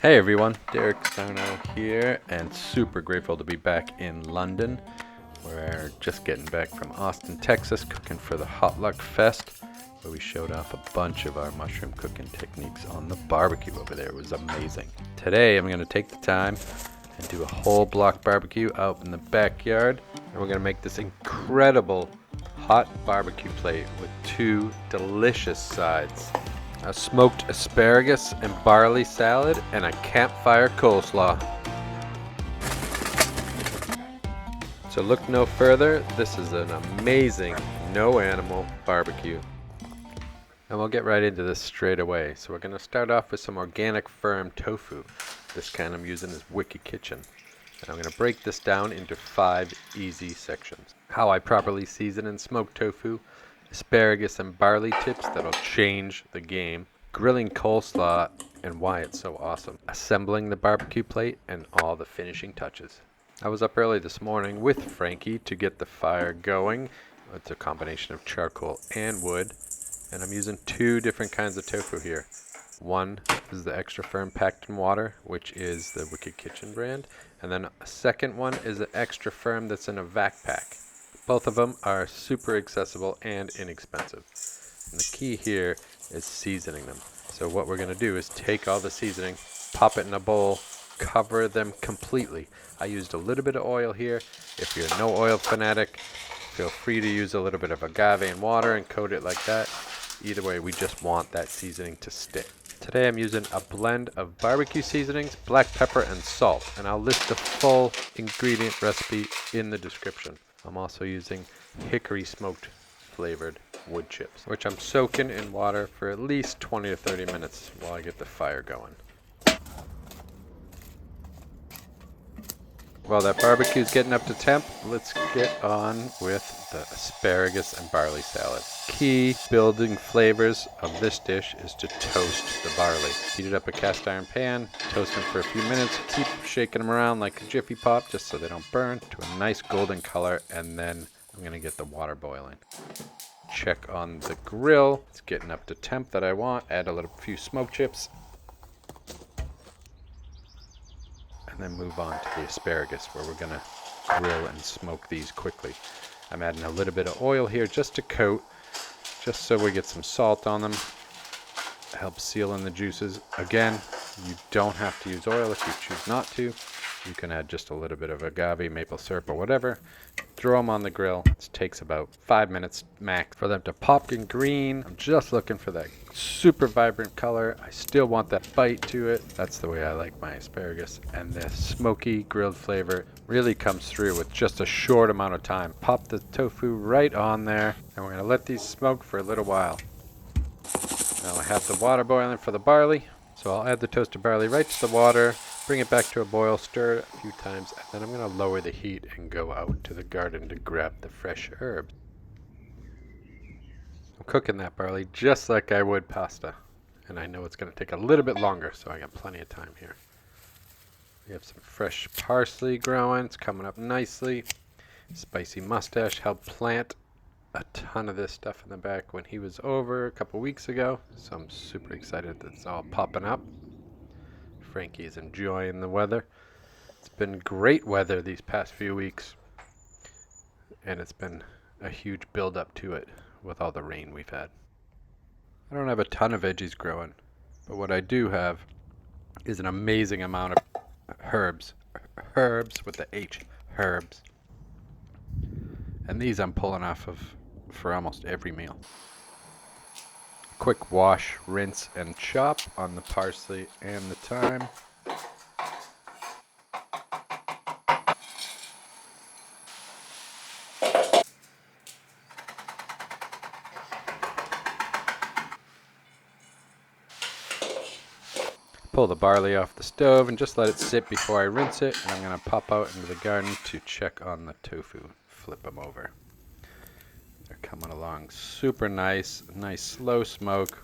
Hey everyone, Derek Sarno here, and super grateful to be back in London. We're just getting back from Austin, Texas, cooking for the Hot Luck Fest, where we showed off a bunch of our mushroom cooking techniques on the barbecue over there. It was amazing. Today I'm going to take the time and do a whole block barbecue out in the backyard, and we're going to make this incredible hot barbecue plate with two delicious sides. A smoked asparagus and barley salad, and a campfire coleslaw. So look no further, this is an amazing no animal barbecue. And we'll get right into this straight away. So we're going to start off with some organic firm tofu. This kind I'm using is Wicked Kitchen. And I'm going to break this down into 5 easy sections. How I properly season and smoke tofu, asparagus and barley tips that'll change the game, grilling coleslaw and why it's so awesome, assembling the barbecue plate, and all the finishing touches. I was up early this morning with Frankie to get the fire going. It's a combination of charcoal and wood, and I'm using 2 different kinds of tofu here. One is the extra firm packed in water, which is the Wicked Kitchen brand, and then a second one is the extra firm that's in a vac pack. Both of them are super accessible and inexpensive. And the key here is seasoning them. So what we're going to do is take all the seasoning, pop it in a bowl, cover them completely. I used a little bit of oil here. If you're no oil fanatic, feel free to use a little bit of agave and water and coat it like that. Either way, we just want that seasoning to stick. Today I'm using a blend of barbecue seasonings, black pepper, and salt, and I'll list the full ingredient recipe in the description. I'm also using hickory smoked flavored wood chips, which I'm soaking in water for at least 20 to 30 minutes while I get the fire going. While that barbecue's getting up to temp, let's get on with the asparagus and barley salad. Key building flavors of this dish is to toast the barley. Heat up a cast iron pan, toast them for a few minutes, keep shaking them around like a Jiffy Pop just so they don't burn to a nice golden color, and then I'm going to get the water boiling. Check on the grill. It's getting up to temp that I want. Add a few smoke chips. And then move on to the asparagus, where we're going to grill and smoke these quickly. I'm adding a little bit of oil here just to coat, just so we get some salt on them. Helps seal in the juices. Again, you don't have to use oil if you choose not to. You can add just a little bit of agave, maple syrup, or whatever. Throw them on the grill. It takes about 5 minutes max for them to pop in green. I'm just looking for that super vibrant color. I still want that bite to it. That's the way I like my asparagus. And the smoky grilled flavor really comes through with just a short amount of time. Pop the tofu right on there, and we're going to let these smoke for a little while. Now I have the water boiling for the barley, so I'll add the toasted barley right to the water, bring it back to a boil, stir it a few times, and then I'm going to lower the heat and go out to the garden to grab the fresh herbs. I'm cooking that barley just like I would pasta, and I know it's going to take a little bit longer, so I got plenty of time here. We have some fresh parsley growing. It's coming up nicely. Spicy mustache helped plant a ton of this stuff in the back when he was over a couple weeks ago, so I'm super excited that it's all popping up. Frankie is enjoying the weather. It's been great weather these past few weeks, and it's been a huge build up to it with all the rain we've had. I don't have a ton of veggies growing, but what I do have is an amazing amount of herbs with the H, herbs. And these I'm pulling off of for almost every meal. Quick wash, rinse, and chop on the parsley and the thyme. Pull the barley off the stove and just let it sit before I rinse it. And I'm going to pop out into the garden to check on the tofu. Flip them over. They're coming along super nice slow smoke.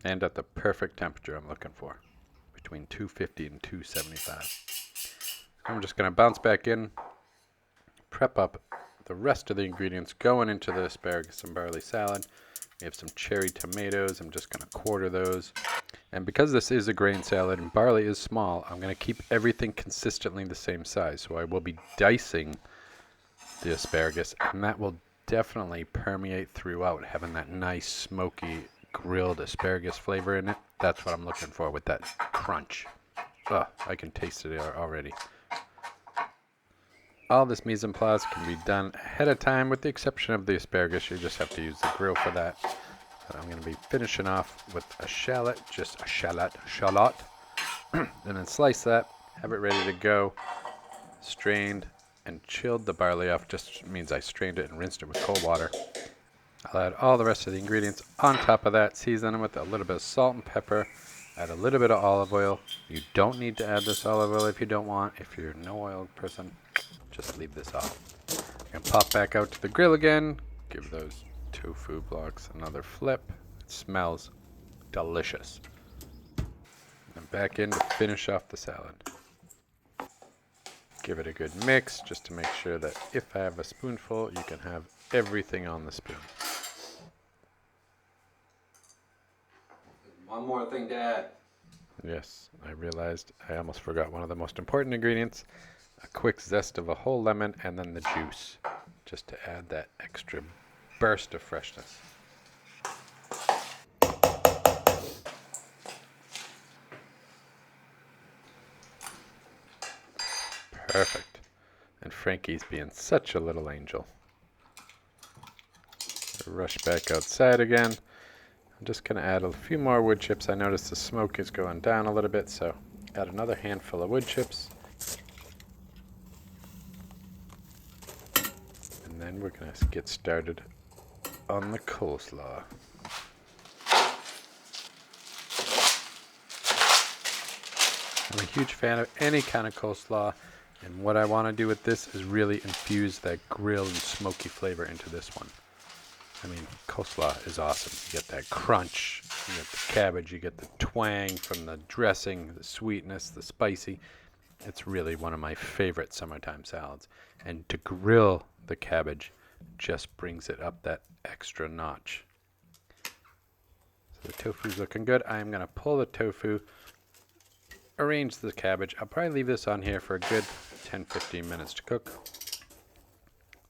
And at the perfect temperature I'm looking for, between 250 and 275. I'm just going to bounce back in, prep up the rest of the ingredients going into the asparagus and barley salad. We have some cherry tomatoes. I'm just going to quarter those. And because this is a grain salad and barley is small, I'm going to keep everything consistently the same size. So I will be dicing the asparagus, and that will definitely permeate throughout, having that nice smoky grilled asparagus flavor in it. That's what I'm looking for with that crunch. Oh, I can taste it already. All this mise en place can be done ahead of time with the exception of the asparagus. You just have to use the grill for that. So I'm going to be finishing off with a shallot, just a shallot, and then slice that, have it ready to go, strained and chilled the barley off. Just means I strained it and rinsed it with cold water. I'll add all the rest of the ingredients on top of that, season them with a little bit of salt and pepper, add a little bit of olive oil. You don't need to add this olive oil if you don't want. If you're a no oil person, just leave this off. I'm going to pop back out to the grill again, give those tofu blocks another flip. It smells delicious. And back in to finish off the salad. Give it a good mix just to make sure that if I have a spoonful, you can have everything on the spoon. One more thing to add. Yes, I realized I almost forgot one of the most important ingredients. A quick zest of a whole lemon and then the juice, just to add that extra burst of freshness. Perfect. And Frankie's being such a little angel. Rush back outside again. I'm just going to add a few more wood chips. I noticed the smoke is going down a little bit, so add another handful of wood chips. And then we're going to get started on the coleslaw. I'm a huge fan of any kind of coleslaw, and what I want to do with this is really infuse that grilled and smoky flavor into this one. I mean, coleslaw is awesome. You get that crunch, you get the cabbage, you get the twang from the dressing, the sweetness, the spicy. It's really one of my favorite summertime salads. And to grill the cabbage just brings it up that extra notch. So the tofu's looking good. I'm going to pull the tofu, arrange the cabbage. I'll probably leave this on here for a good 10-15 minutes to cook.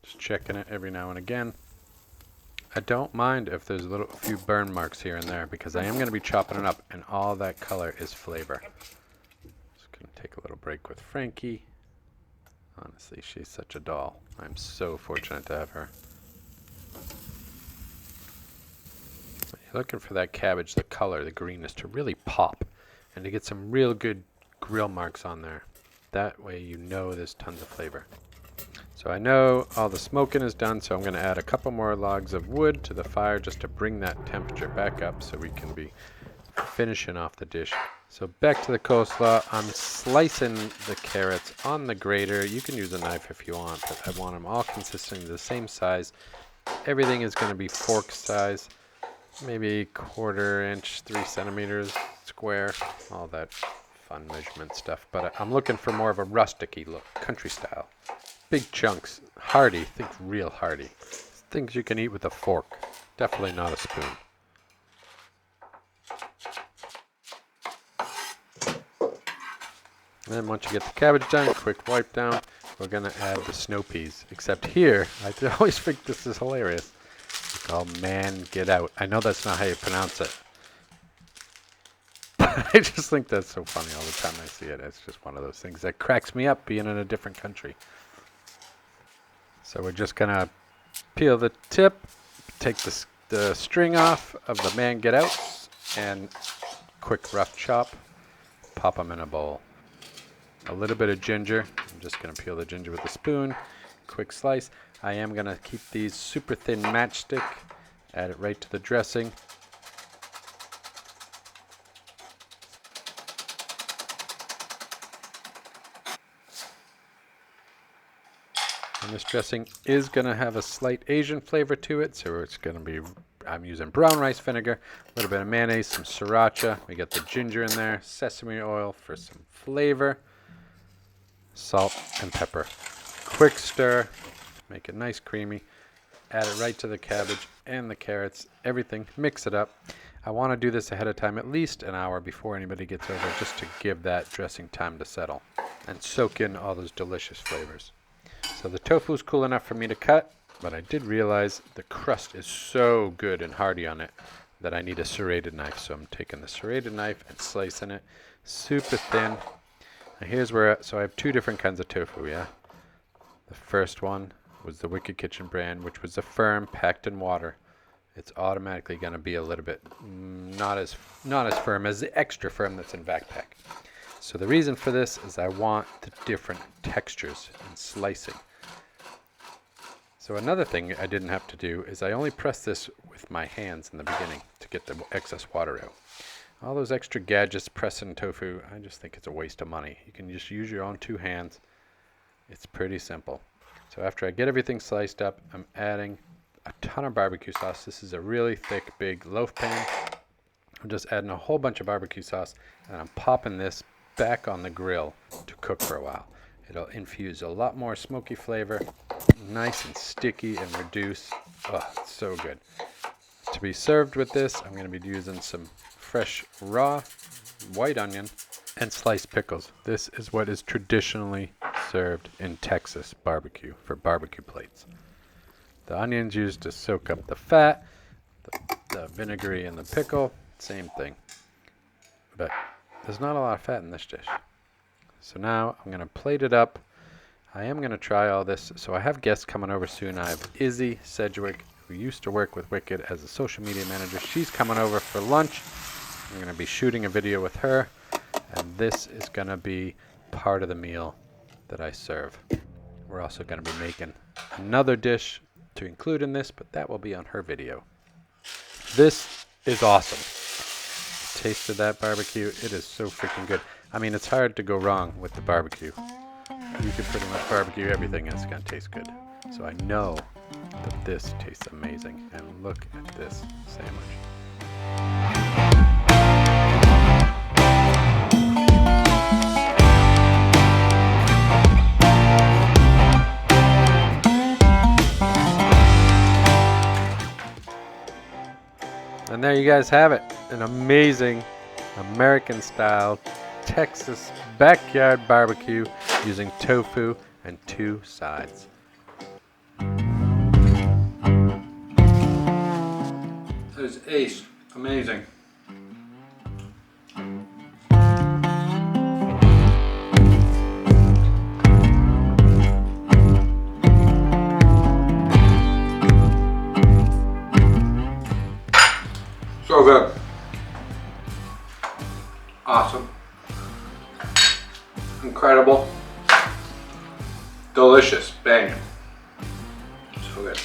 Just checking it every now and again. I don't mind if there's a few burn marks here and there because I am going to be chopping it up and all that color is flavor. Just going to take a little break with Frankie. Honestly, she's such a doll. I'm so fortunate to have her. You're looking for that cabbage, the color, the greenness to really pop and to get some real good grill marks on there. That way you know there's tons of flavor. So I know all the smoking is done, so I'm going to add a couple more logs of wood to the fire just to bring that temperature back up so we can be finishing off the dish. So back to the coleslaw. I'm slicing the carrots on the grater. You can use a knife if you want, but I want them all consistently the same size. Everything is going to be fork size, maybe 1/4 inch, 3 centimeters square, all that fun measurement stuff. But I'm looking for more of a rustic-y look, country style. Big chunks, hearty, think real hearty. Things you can eat with a fork, definitely not a spoon. And then once you get the cabbage done, quick wipe down, we're going to add the snow peas. Except here, I always think this is hilarious. It's called man get out. I know that's not how you pronounce it. But I just think that's so funny all the time I see it. It's just one of those things that cracks me up being in a different country. So we're just going to peel the tip, take the string off of the man get outs, and quick rough chop, pop them in a bowl. A little bit of ginger. I'm just going to peel the ginger with a spoon. Quick slice. I am going to keep these super thin matchstick. Add it right to the dressing. And this dressing is going to have a slight Asian flavor to it, so it's going to be, I'm using brown rice vinegar, a little bit of mayonnaise, some sriracha. We got the ginger in there, sesame oil for some flavor, salt and pepper. Quick stir, make it nice creamy. Add it right to the cabbage. and the carrots, everything, mix it up. I want to do this ahead of time, at least an hour before anybody gets over, just to give that dressing time to settle and soak in all those delicious flavors. So the tofu is cool enough for me to cut, but I did realize the crust is so good and hearty on it that I need a serrated knife. So I'm taking the serrated knife and slicing it super thin. Now here's where, so I have two different kinds of tofu, yeah? The first one was the Wicked Kitchen brand, which was a firm, packed in water. It's automatically going to be a little bit not as firm as the extra firm that's in Backpack. So the reason for this is I want the different textures in slicing. So another thing I didn't have to do is I only pressed this with my hands in the beginning to get the excess water out. All those extra gadgets pressing tofu, I just think it's a waste of money. You can just use your own two hands. It's pretty simple. So after I get everything sliced up, I'm adding a ton of barbecue sauce. This is a really thick, big loaf pan. I'm just adding a whole bunch of barbecue sauce, and I'm popping this back on the grill to cook for a while. It'll infuse a lot more smoky flavor, nice and sticky and reduce. Oh, it's so good. To be served with this, I'm going to be using some fresh raw white onion and sliced pickles. This is what is traditionally served in Texas barbecue for barbecue plates. The onions used to soak up the fat, the vinegary and the pickle, same thing. But there's not a lot of fat in this dish. So now I'm going to plate it up. I am going to try all this. So I have guests coming over soon. I have Izzy Sedgwick, who used to work with Wicked as a social media manager. She's coming over for lunch. I'm going to be shooting a video with her. And this is going to be part of the meal that I serve. We're also going to be making another dish to include in this, but that will be on her video. This is awesome. Tasted that barbecue. It is so freaking good. I mean, it's hard to go wrong with the barbecue. You can pretty much barbecue everything and it's going to taste good. So I know that this tastes amazing. And look at this sandwich. And there you guys have it. An amazing American-style Texas backyard barbecue using tofu and two sides. It was ace. Amazing. So good. Awesome. Incredible. Delicious. Banging. So good.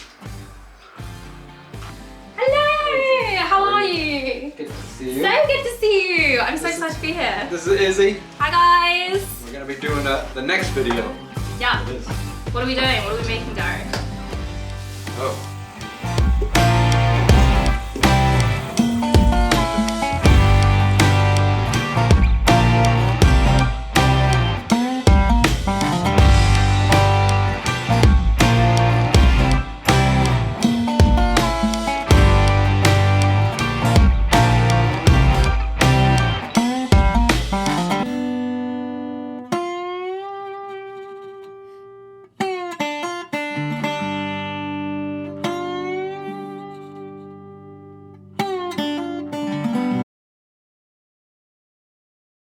Hello! How are you? Good to see you. So good to see you. I'm so excited to be here. This is Izzy. Hi guys. We're going to be doing the next video. Yeah. It is. What are we doing? What are we making, Derek? Oh.